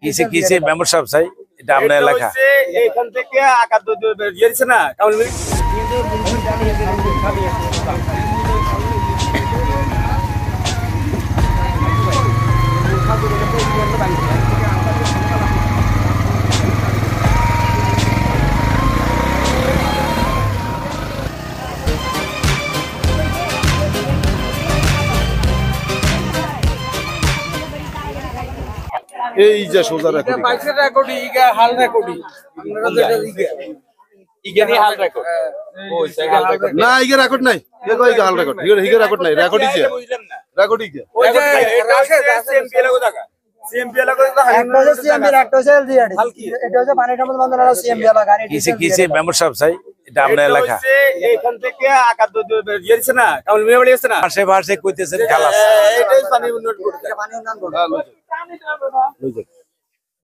কিসে কিসে মেম্বার সাহেব চাই এটা আপনার লেখা এখান থেকে আকার দিয়েছে না কাউন্ট এই যে সোজা রেকর্ডিং বাইকের রেকর্ডিং ইগা হাল রেকর্ডিং আপনারা যেটা ইগা নি হাল রেকর্ড ওই হাল রেকর্ড না ইগে রেকর্ড নাই কে কই হাল রেকর্ড ইগে রেকর্ড নাই রেকর্ডিং কি বুঝলাম না রেকর্ডিং কি ওই যে সিএমপি লাগো টাকা সিএমপি লাগো টাকা একটা হচ্ছে সিএমপি একটা হচ্ছে এলজিআরডি এটা হচ্ছে পানির সম্পদ মন্ত্রণালয়ের সিএমপি লাগা কিসে কিসে মেম্বার সাহেব চাই এটা আপনার লেখা এখান থেকে আকার দিয়েছে না কাউন্ট মিয়া বলেছে না ভাষায় ভাষায় কইতেছেন খালাস এটাই পানি উন্নয়ন করতে পানি উন্নয়ন বোর্ড